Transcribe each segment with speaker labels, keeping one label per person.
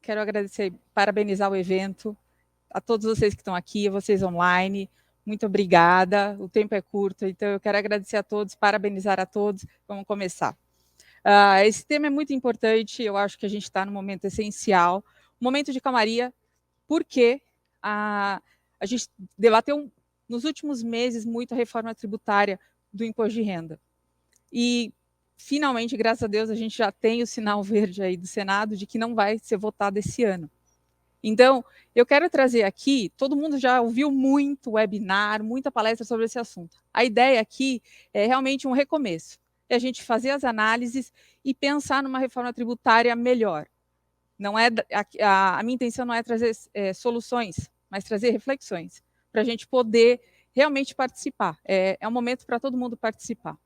Speaker 1: quero agradecer, parabenizar o evento, a todos vocês que estão aqui, a vocês online. Muito obrigada. O tempo é curto, então eu quero agradecer a todos, parabenizar a todos. Vamos começar. Esse tema é muito importante, eu acho que a gente está num momento essencial, um momento de calmaria, porque a gente debateu nos últimos meses muito a reforma tributária do imposto de renda. E, finalmente, graças a Deus, a gente já tem o sinal verde aí do Senado de que não vai ser votado esse ano. Então, eu quero trazer aqui, todo mundo já ouviu muito webinar, muita palestra sobre esse assunto. A ideia aqui é realmente um recomeço. É a gente fazer as análises e pensar numa reforma tributária melhor. Não é a minha intenção não é trazer soluções, mas trazer reflexões, para a gente poder realmente participar. É um momento para todo mundo participar.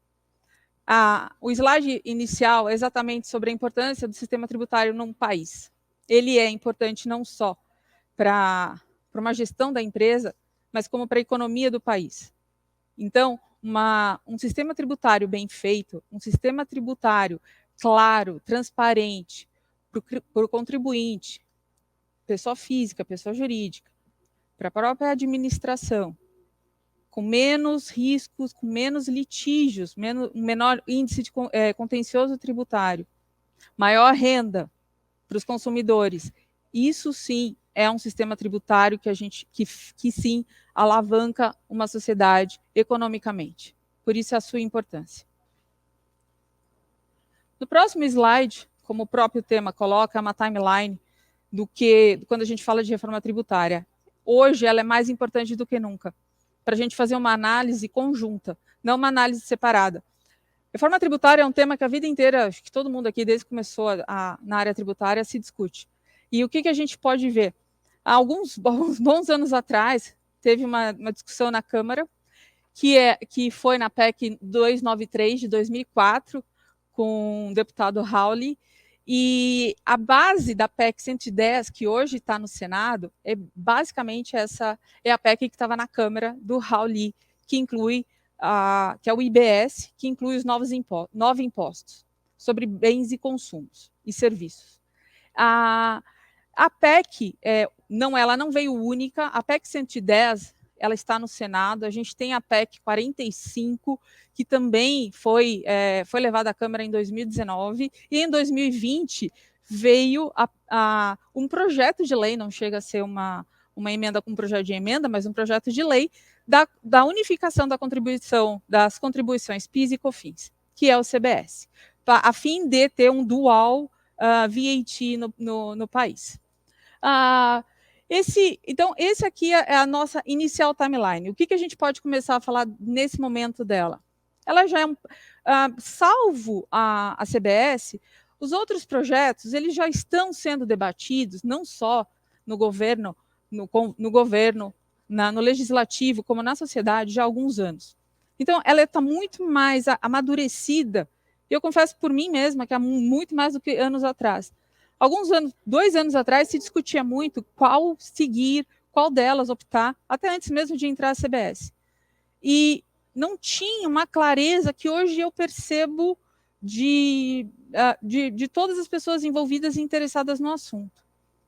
Speaker 1: O slide inicial é exatamente sobre a importância do sistema tributário num país. Ele é importante não só para uma gestão da empresa, mas como para a economia do país. Então, um sistema tributário bem feito, um sistema tributário claro, transparente, para o contribuinte, pessoa física, pessoa jurídica, para a própria administração, com menos riscos, com menos litígios, menor índice de contencioso tributário, maior renda para os consumidores. Isso sim é um sistema tributário que sim alavanca uma sociedade economicamente. Por isso a sua importância. No próximo slide, como o próprio tema coloca, é uma timeline do que quando a gente fala de reforma tributária. Hoje ela é mais importante do que nunca, para a gente fazer uma análise conjunta, não uma análise separada. Reforma tributária é um tema que a vida inteira, acho que todo mundo aqui, desde que começou na área tributária, se discute. E o que a gente pode ver? Há alguns bons anos atrás, teve uma discussão na Câmara, que foi na PEC 293 de 2004, com o deputado Hawley, e a base da PEC 110, que hoje está no Senado, é basicamente é a PEC que estava na Câmara do Hawley, que inclui que é o IBS, que inclui os novos impostos sobre bens e consumos e serviços. A PEC, ela não veio única, a PEC 110, ela está no Senado, a gente tem a PEC 45, que também foi levada à Câmara em 2019, e em 2020 veio um projeto de lei, não chega a ser uma emenda com um projeto de emenda, mas um projeto de lei da unificação das contribuições PIS e COFINS, que é o CBS, a fim de ter um dual VAT no país. Então, esse aqui é a nossa inicial timeline. O que a gente pode começar a falar nesse momento dela? Ela já salvo a CBS, os outros projetos eles já estão sendo debatidos, não só no governo, no legislativo, como na sociedade, já há alguns anos. Então, ela está muito mais amadurecida. Eu confesso por mim mesma que há muito mais do que anos atrás. 2 anos atrás, se discutia muito qual seguir, qual delas optar, até antes mesmo de entrar a CBS. E não tinha uma clareza que hoje eu percebo de todas as pessoas envolvidas e interessadas no assunto.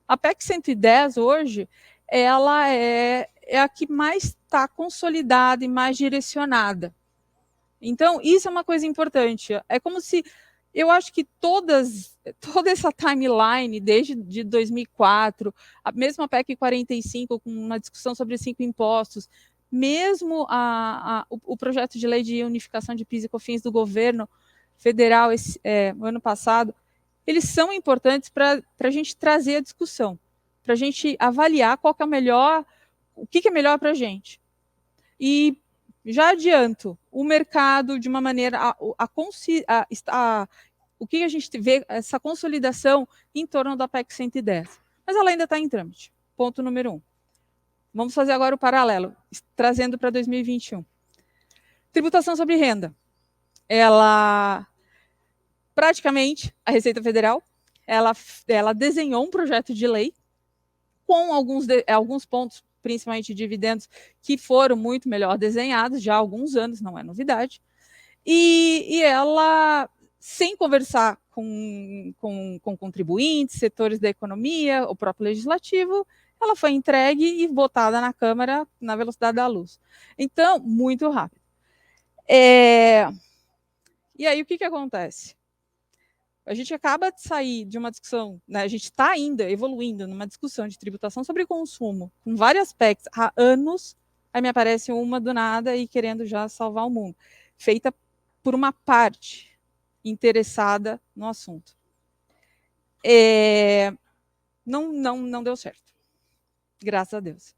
Speaker 1: A PEC 110, hoje, ela é a que mais está consolidada e mais direcionada. Então, isso é uma coisa importante. É como se eu acho que toda essa timeline, desde 2004, mesmo a PEC 45, com uma discussão sobre 5 impostos, mesmo o projeto de lei de unificação de PIS e COFINS do governo federal no ano passado, eles são importantes para a gente trazer a discussão, para a gente avaliar qual que é o que é melhor para a gente. E já adianto, o mercado, de uma maneira, o que a gente vê, essa consolidação em torno da PEC 110. Mas ela ainda está em trâmite, ponto número 1. Vamos fazer agora o paralelo, trazendo para 2021. Tributação sobre renda. Praticamente, a Receita Federal, ela desenhou um projeto de lei com alguns pontos, principalmente dividendos, que foram muito melhor desenhados já há alguns anos, não é novidade, e ela sem conversar com contribuintes, setores da economia, o próprio legislativo, ela foi entregue e votada na Câmara na velocidade da luz. Então, muito rápido. E aí, o que acontece? A gente acaba de sair de uma discussão, né, a gente está ainda evoluindo numa discussão de tributação sobre consumo, com vários aspectos, há anos, aí me aparece uma do nada e querendo já salvar o mundo, feita por uma parte interessada no assunto. Não deu certo, graças a Deus.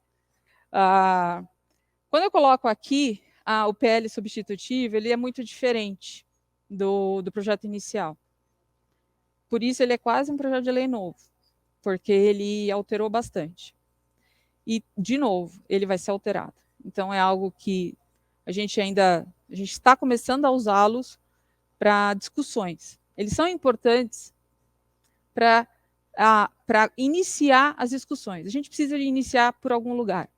Speaker 1: Quando eu coloco aqui o PL substitutivo, ele é muito diferente do projeto inicial. Por isso, ele é quase um projeto de lei novo, porque ele alterou bastante. E, de novo, ele vai ser alterado. Então, é algo que a gente está começando a usá-los para discussões. Eles são importantes para iniciar as discussões. A gente precisa de iniciar por algum lugar.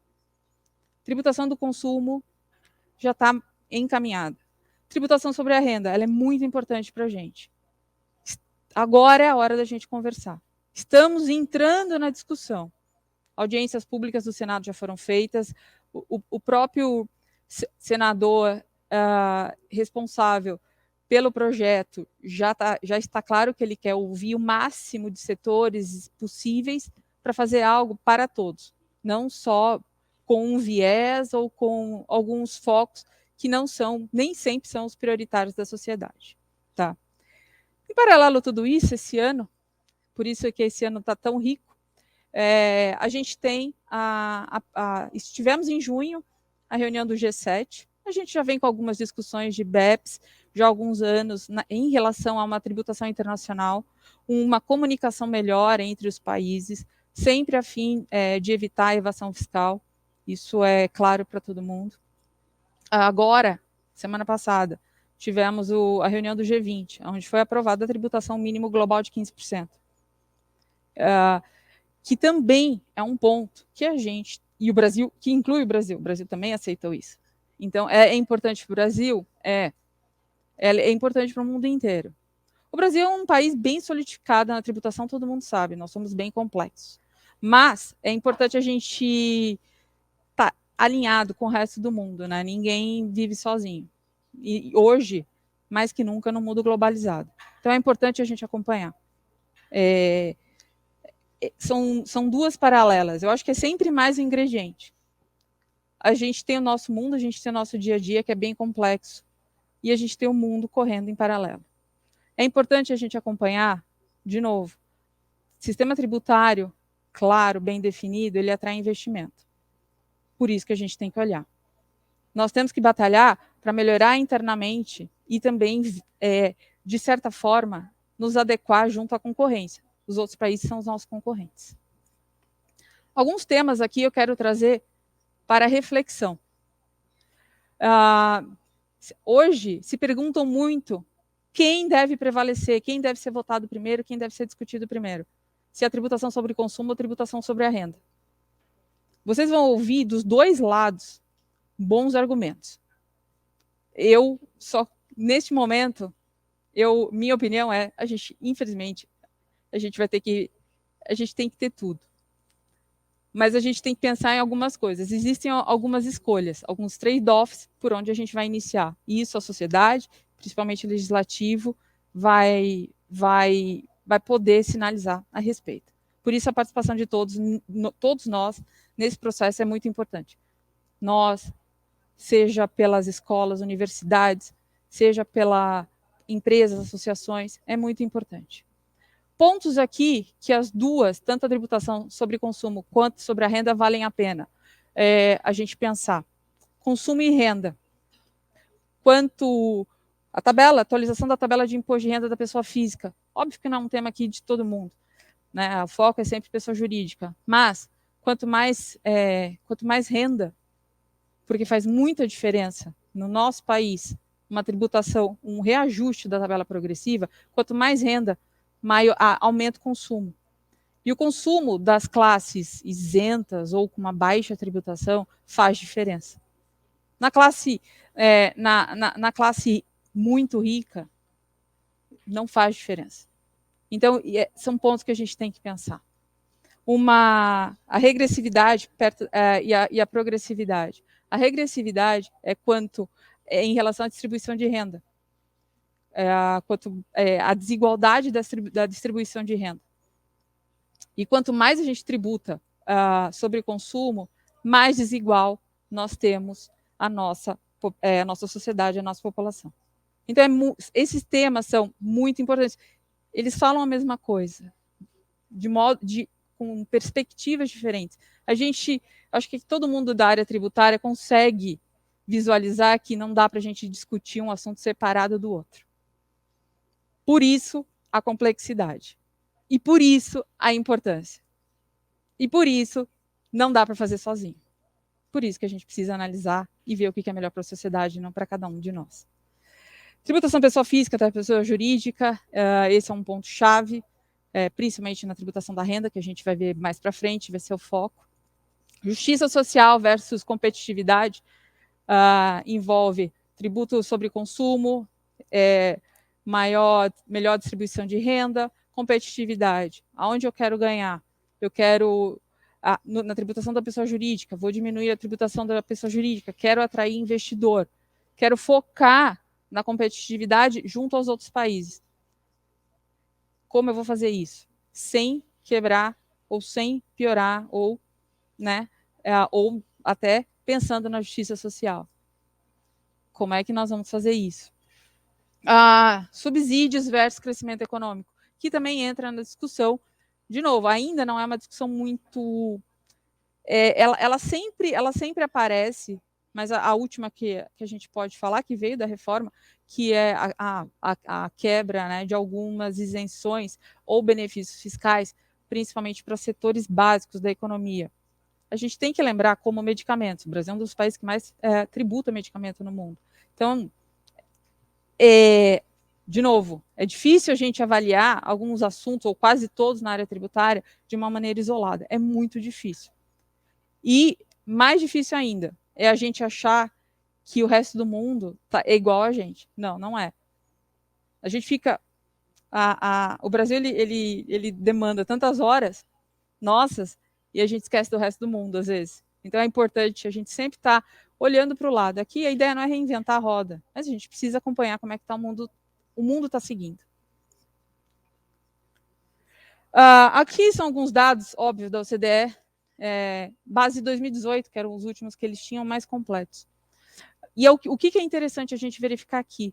Speaker 1: Tributação do consumo já está encaminhada. Tributação sobre a renda, ela é muito importante para a gente. Agora é a hora da gente conversar. Estamos entrando na discussão. Audiências públicas do Senado já foram feitas. O próprio senador responsável pelo projeto já está claro que ele quer ouvir o máximo de setores possíveis para fazer algo para todos, não só com um viés ou com alguns focos que nem sempre são os prioritários da sociedade. Tá? Em paralelo a tudo isso, esse ano, por isso é que esse ano está tão rico, a gente tem estivemos em junho, a reunião do G7, a gente já vem com algumas discussões de BEPS já há alguns anos em relação a uma tributação internacional, uma comunicação melhor entre os países, sempre a fim de evitar a evasão fiscal, isso é claro para todo mundo. Agora, semana passada, tivemos a reunião do G20, onde foi aprovada a tributação mínimo global de 15%. Que também é um ponto que a gente, e o Brasil, que inclui o Brasil também aceitou isso. Então, é importante para o Brasil? É importante para o mundo inteiro. O Brasil é um país bem solidificado na tributação, todo mundo sabe, nós somos bem complexos. Mas é importante a gente estar alinhado com o resto do mundo, né? Ninguém vive sozinho. E hoje, mais que nunca, no mundo globalizado. Então, é importante a gente acompanhar. São duas paralelas. Eu acho que é sempre mais um ingrediente. A gente tem o nosso mundo, a gente tem o nosso dia a dia, que é bem complexo, e a gente tem o mundo correndo em paralelo. É importante a gente acompanhar, de novo, sistema tributário, claro, bem definido, ele atrai investimento. Por isso que a gente tem que olhar. Nós temos que batalhar para melhorar internamente e também, de certa forma, nos adequar junto à concorrência. Os outros países são os nossos concorrentes. Alguns temas aqui eu quero trazer para reflexão. Hoje se perguntam muito quem deve prevalecer, quem deve ser votado primeiro, quem deve ser discutido primeiro. Se é a tributação sobre o consumo ou a tributação sobre a renda. Vocês vão ouvir dos dois lados bons argumentos. Neste momento, minha opinião é, infelizmente, a gente tem que ter tudo. Mas a gente tem que pensar em algumas coisas. Existem algumas escolhas, alguns trade-offs por onde a gente vai iniciar. E isso a sociedade, principalmente o legislativo, vai poder sinalizar a respeito. Por isso a participação de todos nós nesse processo é muito importante. Nós, seja pelas escolas, universidades, seja pelas empresas, associações, é muito importante. Pontos aqui que as duas, tanto a tributação sobre consumo quanto sobre a renda, valem a pena a gente pensar. Consumo e renda. Quanto a atualização da tabela de imposto de renda da pessoa física. Óbvio que não é um tema aqui de todo mundo, né? O foco é sempre pessoa jurídica. Mas, quanto mais renda, porque faz muita diferença no nosso país, uma tributação, um reajuste da tabela progressiva, quanto mais renda, aumenta o consumo. E o consumo das classes isentas ou com uma baixa tributação faz diferença. Na classe, na classe muito rica, não faz diferença. Então, são pontos que a gente tem que pensar. A regressividade e a progressividade. A regressividade é quanto em relação à distribuição de renda. A desigualdade da distribuição de renda. E quanto mais a gente tributa sobre consumo, mais desigual nós temos a nossa sociedade, a nossa população. Então, esses temas são muito importantes. Eles falam a mesma coisa, com perspectivas diferentes. Acho que todo mundo da área tributária consegue visualizar que não dá para a gente discutir um assunto separado do outro. Por isso, a complexidade. E por isso, a importância. E por isso, não dá para fazer sozinho. Por isso que a gente precisa analisar e ver o que é melhor para a sociedade, não para cada um de nós. Tributação pessoa física, pessoa jurídica, esse é um ponto-chave, principalmente na tributação da renda, que a gente vai ver mais para frente, vai ser o foco. Justiça social versus competitividade, envolve tributo sobre consumo, melhor distribuição de renda, competitividade. Aonde eu quero ganhar? Eu quero, na tributação da pessoa jurídica, vou diminuir a tributação da pessoa jurídica, quero atrair investidor, quero focar na competitividade junto aos outros países. Como eu vou fazer isso? Sem quebrar, ou sem piorar, ou até pensando na justiça social. Como é que nós vamos fazer isso? Subsídios versus crescimento econômico, que também entra na discussão. De novo, ainda não é uma discussão muito... ela sempre aparece, mas a última que a gente pode falar, que veio da reforma, que é a quebra, né, de algumas isenções ou benefícios fiscais, principalmente para setores básicos da economia. A gente tem que lembrar como medicamentos. O Brasil é um dos países que mais tributa medicamento no mundo. Então, de novo, é difícil a gente avaliar alguns assuntos, ou quase todos na área tributária, de uma maneira isolada. É muito difícil. E mais difícil ainda é a gente achar que o resto do mundo é igual a gente. Não, não é. A gente fica... o Brasil, ele demanda tantas horas nossas, e a gente esquece do resto do mundo, às vezes. Então, é importante a gente sempre estar olhando para o lado. Aqui, a ideia não é reinventar a roda, mas a gente precisa acompanhar como é que está o mundo está seguindo. Aqui são alguns dados, óbvios, da OCDE, base de 2018, que eram os últimos que eles tinham mais completos. E o que é interessante a gente verificar aqui?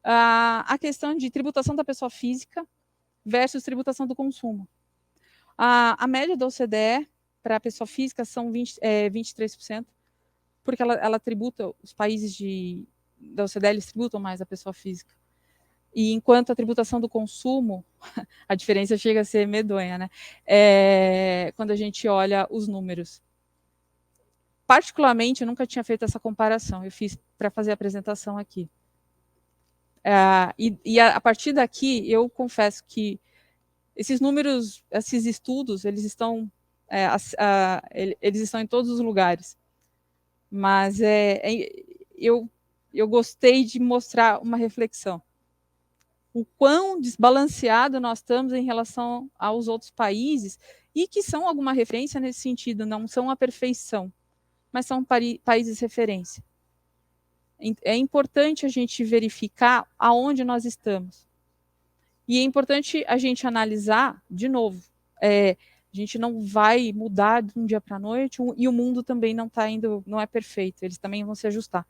Speaker 1: A questão de tributação da pessoa física versus tributação do consumo. A média da OCDE para a pessoa física são 23%, porque ela tributa, os países da OCDE, eles tributam mais a pessoa física. E enquanto a tributação do consumo, a diferença chega a ser medonha, né? Quando a gente olha os números. Particularmente, eu nunca tinha feito essa comparação, eu fiz para fazer a apresentação aqui. A partir daqui, eu confesso que esses números, esses estudos, eles estão em todos os lugares. Mas eu gostei de mostrar uma reflexão. O quão desbalanceado nós estamos em relação aos outros países, e que são alguma referência nesse sentido, não são a perfeição, mas são países referência. É importante a gente verificar aonde nós estamos. E é importante a gente analisar, de novo, a gente não vai mudar de um dia para a noite, e o mundo também não é perfeito, eles também vão se ajustar.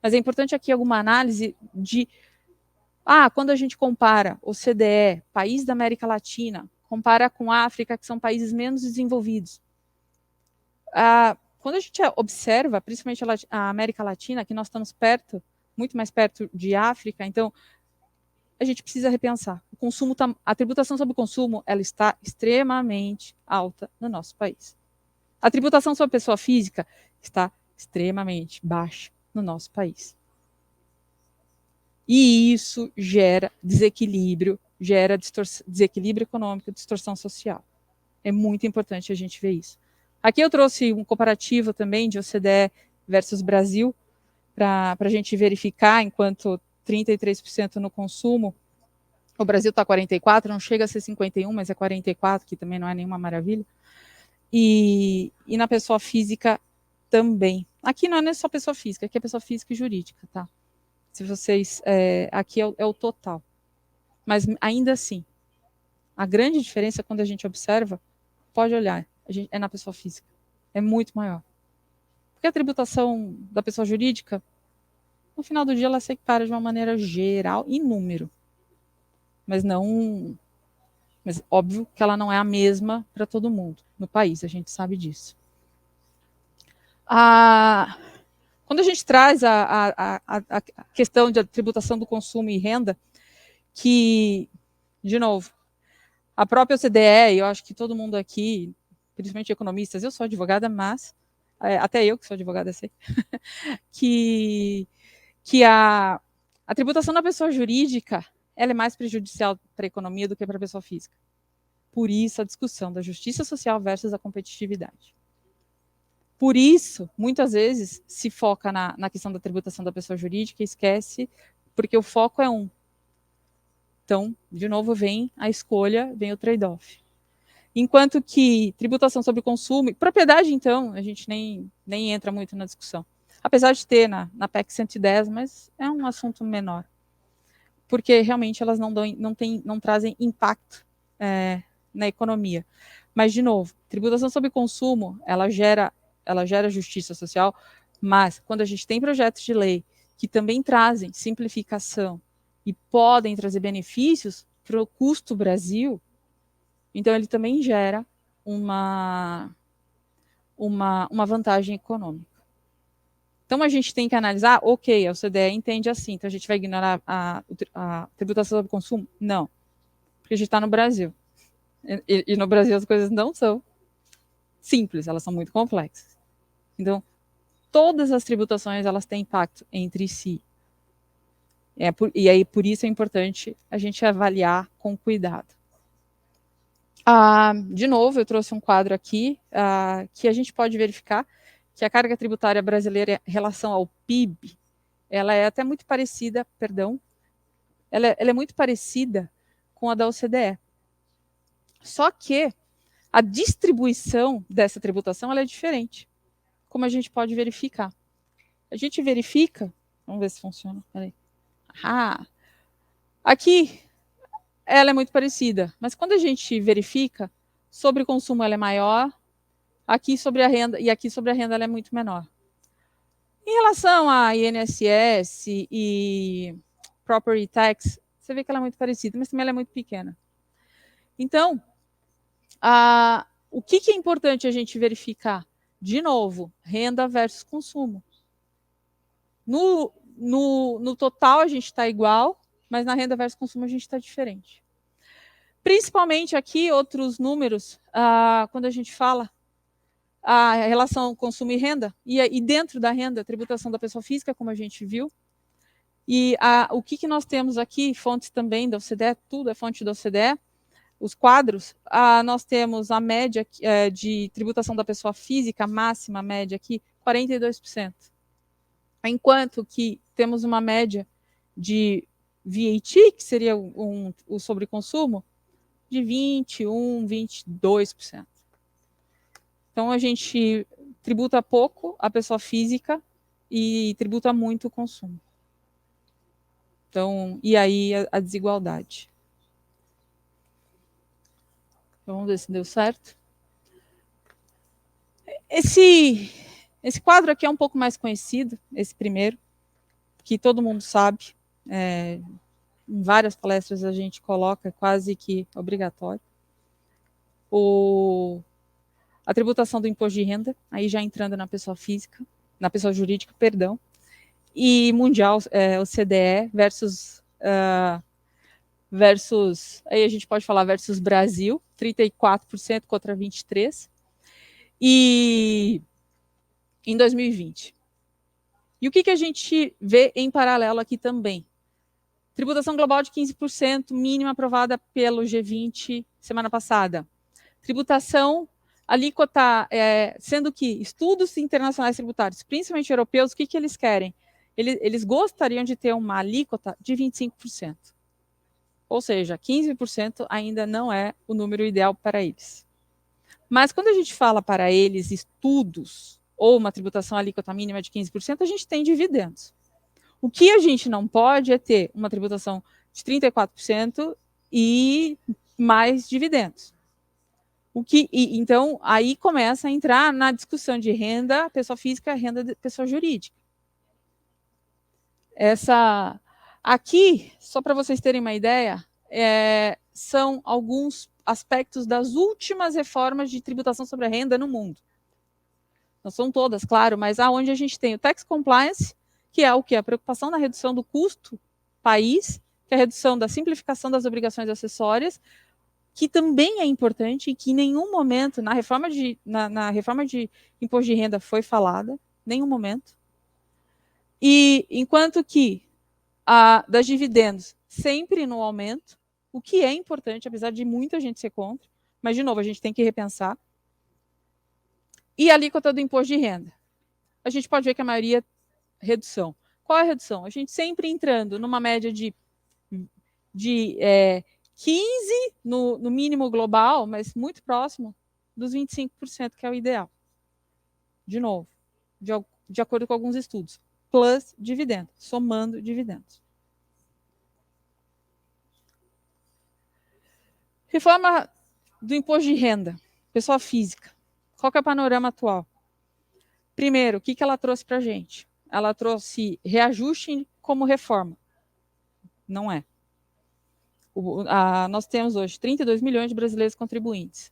Speaker 1: Mas é importante aqui alguma análise de, quando a gente compara o OCDE, país da América Latina, compara com a África, que são países menos desenvolvidos. Quando a gente observa, principalmente a América Latina, que nós estamos muito mais perto de África, então a gente precisa repensar. A tributação sobre o consumo, ela está extremamente alta no nosso país. A tributação sobre a pessoa física está extremamente baixa no nosso país. E isso gera desequilíbrio econômico, distorção social. É muito importante a gente ver isso. Aqui eu trouxe um comparativo também de OCDE versus Brasil, para a gente verificar, enquanto 33% no consumo, O Brasil está 44, não chega a ser 51, mas é 44, que também não é nenhuma maravilha. E na pessoa física também. Aqui não é só pessoa física, aqui é pessoa física e jurídica, tá? Se vocês, aqui é o total. Mas ainda assim, a grande diferença quando a gente observa, pode olhar, é na pessoa física. É muito maior. Porque a tributação da pessoa jurídica, no final do dia, ela se equipara de uma maneira geral, em número. Mas óbvio que ela não é a mesma para todo mundo no país, a gente sabe disso. Quando a gente traz a questão de tributação do consumo e renda, que, de novo, a própria OCDE, eu acho que todo mundo aqui, principalmente economistas, eu sou advogada, mas até eu que sou advogada sei, que a tributação da pessoa jurídica ela é mais prejudicial para a economia do que para a pessoa física. Por isso, a discussão da justiça social versus a competitividade. Por isso, muitas vezes, se foca na questão da tributação da pessoa jurídica e esquece, porque o foco é um. Então, de novo, vem a escolha, vem o trade-off. Enquanto que tributação sobre consumo, propriedade, então, a gente nem entra muito na discussão. Apesar de ter na PEC 110, mas é um assunto menor. Porque realmente elas não trazem impacto na economia. Mas, de novo, tributação sobre consumo, ela gera justiça social, mas quando a gente tem projetos de lei que também trazem simplificação e podem trazer benefícios para o custo Brasil, então ele também gera uma vantagem econômica. Então a gente tem que analisar, ok, a OCDE entende assim, então a gente vai ignorar a tributação sobre consumo? Não, porque a gente está no Brasil. E no Brasil as coisas não são simples, elas são muito complexas. Então, todas as tributações elas têm impacto entre si. E aí, por isso é importante a gente avaliar com cuidado. De novo, eu trouxe um quadro aqui que a gente pode verificar que a carga tributária brasileira em relação ao PIB, ela é até muito parecida, ela é muito parecida com a da OCDE. Só que a distribuição dessa tributação ela é diferente, como a gente pode verificar. A gente verifica, vamos ver se funciona, peraí. Aqui ela é muito parecida, mas quando a gente verifica, sobre o consumo ela é maior, aqui sobre a renda, e aqui sobre a renda ela é muito menor. Em relação a INSS e Property Tax, você vê que ela é muito parecida, mas também ela é muito pequena. Então, o que é importante a gente verificar? De novo, renda versus consumo. No total a gente está igual, mas na renda versus consumo a gente está diferente. Principalmente aqui, outros números, quando a gente fala a relação consumo e renda, e dentro da renda, a tributação da pessoa física, como a gente viu. E o que nós temos aqui, fontes também da OCDE, tudo é fonte da OCDE, os quadros, nós temos a média de tributação da pessoa física, a máxima média aqui, 42%. Enquanto que temos uma média de VAT, que seria o sobreconsumo, de 21%, 22%. Então, a gente tributa pouco a pessoa física e tributa muito o consumo. Então, e aí a desigualdade. Então, vamos ver se deu certo. Esse quadro aqui é um pouco mais conhecido, esse primeiro, que todo mundo sabe. Em várias palestras a gente coloca, quase que obrigatório. A tributação do imposto de renda, aí já entrando na pessoa física, na pessoa jurídica, perdão, e mundial, OCDE versus, aí a gente pode falar versus Brasil, 34% contra 23%, e em 2020. E o que a gente vê em paralelo aqui também? Tributação global de 15%, mínima aprovada pelo G20 semana passada. Tributação alíquota, sendo que estudos internacionais tributários, principalmente europeus, o que eles querem? Eles gostariam de ter uma alíquota de 25%. Ou seja, 15% ainda não é o número ideal para eles. Mas quando a gente fala para eles estudos ou uma tributação alíquota mínima de 15%, a gente tem dividendos. O que a gente não pode é ter uma tributação de 34% e mais dividendos. Então, aí começa a entrar na discussão de renda pessoa física, renda de pessoa jurídica. Aqui, só para vocês terem uma ideia, são alguns aspectos das últimas reformas de tributação sobre a renda no mundo. Não são todas, claro, mas aonde a gente tem o tax compliance, que é o que? A preocupação na redução do custo país, que é a redução da simplificação das obrigações acessórias, que também é importante e que em nenhum momento na reforma de imposto de renda foi falada, nenhum momento. E enquanto que das dividendos sempre no aumento, o que é importante, apesar de muita gente ser contra, mas de novo a gente tem que repensar. E a alíquota do imposto de renda. A gente pode ver que a maioria redução. Qual é a redução? A gente sempre entrando numa média de 15% no mínimo global, mas muito próximo dos 25%, que é o ideal. De novo, de acordo com alguns estudos. Plus dividendo, somando dividendos. Reforma do imposto de renda, pessoa física. Qual que é o panorama atual? Primeiro, o que ela trouxe para a gente? Ela trouxe reajuste como reforma. Não é. Nós temos hoje 32 milhões de brasileiros contribuintes.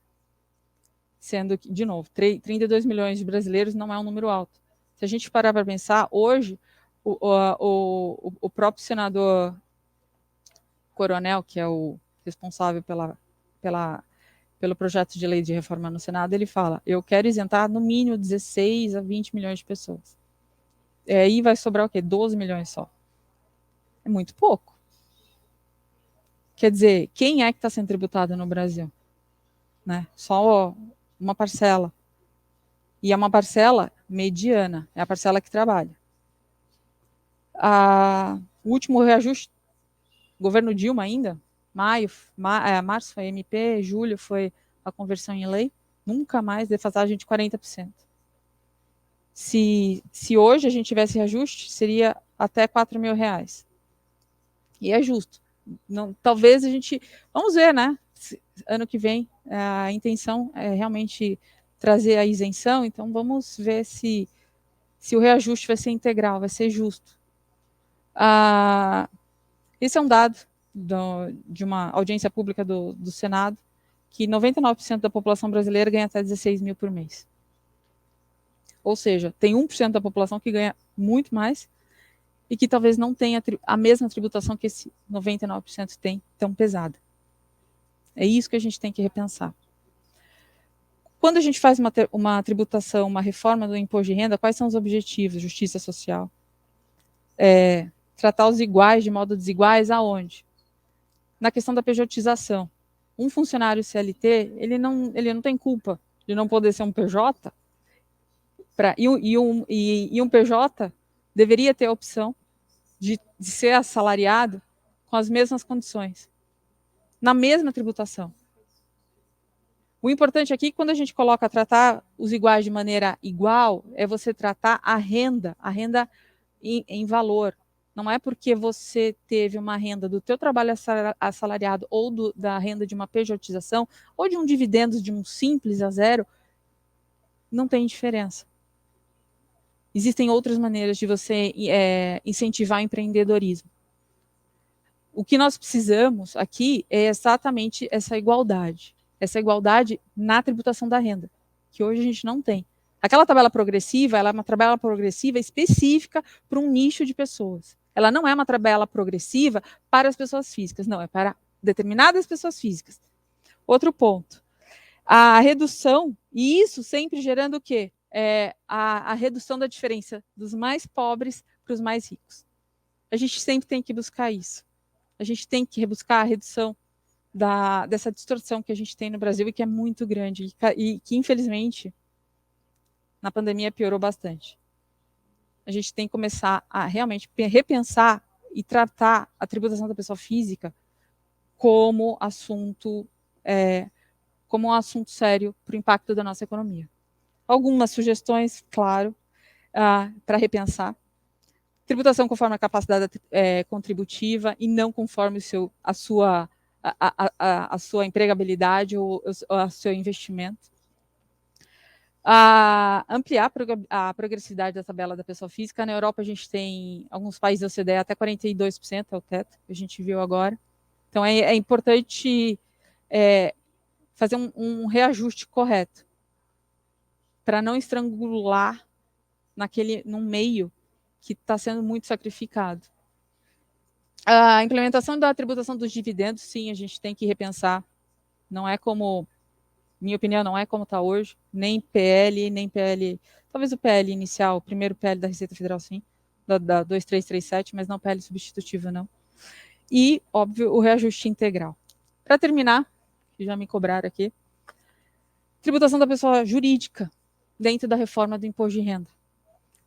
Speaker 1: Sendo que, de novo, 32 milhões de brasileiros não é um número alto. Se a gente parar para pensar, hoje, o próprio senador Coronel, que é o responsável pelo projeto de lei de reforma no Senado, ele fala, eu quero isentar no mínimo 16 a 20 milhões de pessoas. Aí vai sobrar o quê? 12 milhões só. É muito pouco. Quer dizer, quem é que está sendo tributado no Brasil? Né? Só uma parcela. E é uma parcela mediana, é a parcela que trabalha. O último reajuste, governo Dilma ainda, março foi MP, julho foi a conversão em lei, nunca mais defasagem de 40%. Se hoje a gente tivesse reajuste, seria até R$4.000. E é justo. Não, talvez a gente... Vamos ver, né? Ano que vem, a intenção é realmente trazer a isenção, então vamos ver se o reajuste vai ser integral, vai ser justo. Esse é um dado de uma audiência pública do Senado, que 99% da população brasileira ganha até 16 mil por mês. Ou seja, tem 1% da população que ganha muito mais e que talvez não tenha a mesma tributação que esse 99% tem, tão pesada. É isso que a gente tem que repensar. Quando a gente faz uma tributação, uma reforma do imposto de renda, quais são os objetivos? Justiça social. Tratar os iguais de modo desiguais aonde? Na questão da pejotização. Um funcionário CLT, ele não tem culpa de não poder ser um PJ, e um PJ deveria ter a opção de ser assalariado com as mesmas condições, na mesma tributação. O importante aqui, quando a gente coloca tratar os iguais de maneira igual, é você tratar a renda em valor. Não é porque você teve uma renda do teu trabalho assalariado ou da renda de uma pejotização ou de um dividendo de um simples a zero, não tem diferença. Existem outras maneiras de você incentivar o empreendedorismo. O que nós precisamos aqui é exatamente essa igualdade na tributação da renda, que hoje a gente não tem. Aquela tabela progressiva, ela é uma tabela progressiva específica para um nicho de pessoas. Ela não é uma tabela progressiva para as pessoas físicas, não, é para determinadas pessoas físicas. Outro ponto, a redução, e isso sempre gerando o quê? A redução da diferença dos mais pobres para os mais ricos. A gente sempre tem que buscar isso. A gente tem que buscar a redução dessa distorção que a gente tem no Brasil e que é muito grande e que, infelizmente, na pandemia piorou bastante. A gente tem que começar a realmente repensar e tratar a tributação da pessoa física como assunto sério para o impacto da nossa economia. Algumas sugestões, claro, para repensar. Tributação conforme a capacidade contributiva e não conforme a sua empregabilidade ou o seu investimento. Ampliar a progressividade da tabela da pessoa física. Na Europa, a gente tem alguns países da OCDE até 42%, é o teto, que a gente viu agora. Então, é importante fazer um reajuste correto para não estrangular num meio que está sendo muito sacrificado. A implementação da tributação dos dividendos, sim, a gente tem que repensar. Não é como, minha opinião, não é como está hoje, nem PL, nem PL, talvez o PL inicial, o primeiro PL da Receita Federal, sim, da 2337, mas não PL substitutivo, não. E, óbvio, o reajuste integral. Para terminar, que já me cobraram aqui, tributação da pessoa jurídica dentro da reforma do imposto de renda.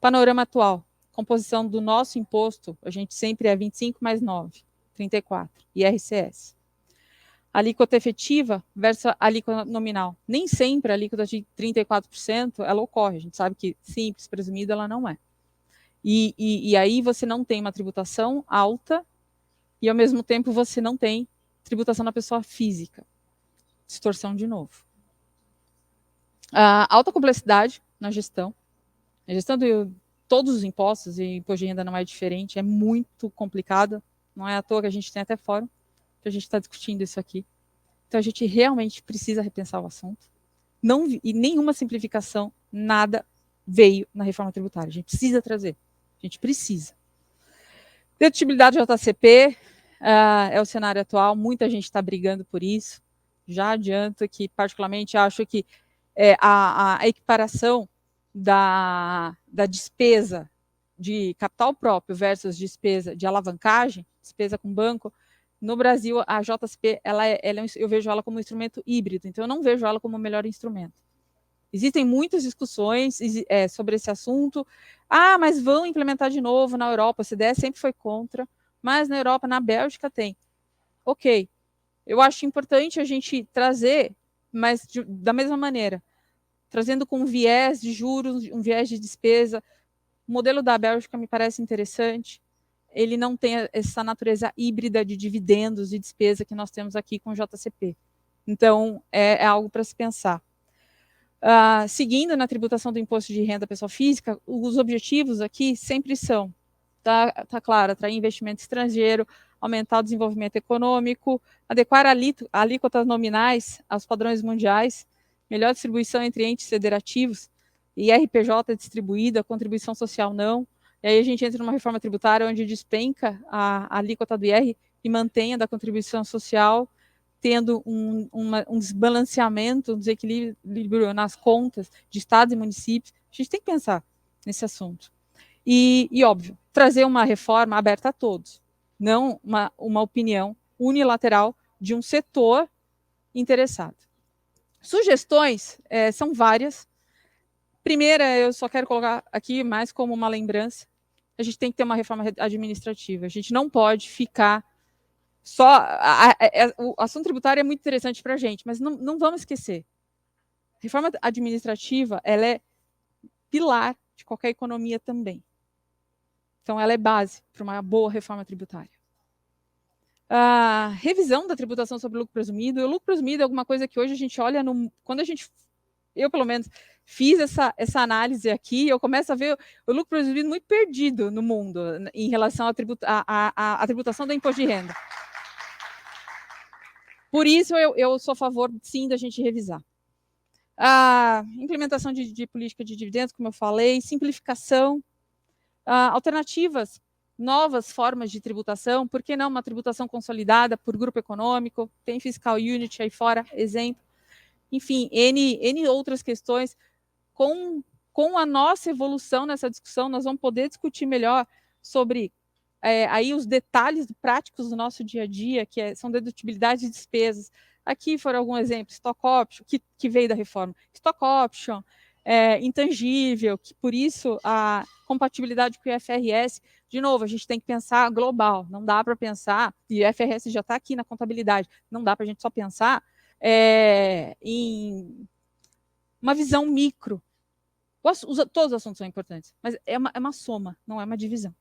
Speaker 1: Panorama atual, composição do nosso imposto, a gente sempre é 25 mais 9, 34, IRCS. Alíquota efetiva versus alíquota nominal. Nem sempre a alíquota de 34% ela ocorre, a gente sabe que simples, presumida, ela não é. E aí você não tem uma tributação alta e, ao mesmo tempo, você não tem tributação na pessoa física. Distorção de novo. Alta complexidade na gestão. A gestão de todos os impostos, e imposto de renda não é diferente, é muito complicada. Não é à toa que a gente tem até fórum, que a gente está discutindo isso aqui. Então, a gente realmente precisa repensar o assunto. E nenhuma simplificação, nada veio na reforma tributária. A gente precisa trazer. A gente precisa. Dedutibilidade JCP é o cenário atual. Muita gente está brigando por isso. Já adianto que, particularmente, acho que a equiparação da despesa de capital próprio versus despesa de alavancagem, despesa com banco, no Brasil, a JCP, eu vejo ela como um instrumento híbrido, então eu não vejo ela como o melhor instrumento. Existem muitas discussões sobre esse assunto. Mas vão implementar de novo na Europa, a OCDE sempre foi contra, mas na Europa, na Bélgica tem. Ok, eu acho importante a gente trazer, mas da mesma maneira, trazendo com um viés de juros, um viés de despesa. O modelo da Bélgica me parece interessante. Ele não tem essa natureza híbrida de dividendos e despesa que nós temos aqui com o JCP. Então, é algo para se pensar. Seguindo na tributação do imposto de renda pessoa física, os objetivos aqui sempre são, tá claro, atrair investimento estrangeiro, aumentar o desenvolvimento econômico, adequar alíquotas nominais aos padrões mundiais, melhor distribuição entre entes federativos, IRPJ distribuída, contribuição social não. E aí a gente entra numa reforma tributária onde despenca a alíquota do IR e mantém a da contribuição social, tendo um desbalanceamento, um desequilíbrio nas contas de estados e municípios. A gente tem que pensar nesse assunto. E óbvio, trazer uma reforma aberta a todos, não uma opinião unilateral de um setor interessado. Sugestões são várias. Primeira, eu só quero colocar aqui mais como uma lembrança, a gente tem que ter uma reforma administrativa. A gente não pode ficar só... o assunto tributário é muito interessante para a gente, mas não vamos esquecer. A reforma administrativa, ela é pilar de qualquer economia também. Então, ela é base para uma boa reforma tributária. A revisão da tributação sobre lucro presumido. O lucro presumido é alguma coisa que hoje a gente olha, quando eu, pelo menos, fiz essa análise aqui, eu começo a ver o lucro presumido muito perdido no mundo em relação à tributação do imposto de renda. Por isso, eu sou a favor, sim, da gente revisar. A implementação de política de dividendos, como eu falei, simplificação, alternativas, novas formas de tributação, por que não uma tributação consolidada por grupo econômico, tem fiscal unit aí fora, exemplo. Enfim, N outras questões. Com a nossa evolução nessa discussão, nós vamos poder discutir melhor sobre aí os detalhes práticos do nosso dia a dia, são dedutibilidade de despesas. Aqui foram alguns exemplos, stock option, que veio da reforma, stock option, intangível, que por isso a compatibilidade com o IFRS, de novo, a gente tem que pensar global, não dá para pensar, e o IFRS já está aqui na contabilidade, não dá para a gente só pensar em uma visão micro. Todos os assuntos são importantes, mas é uma soma, não é uma divisão.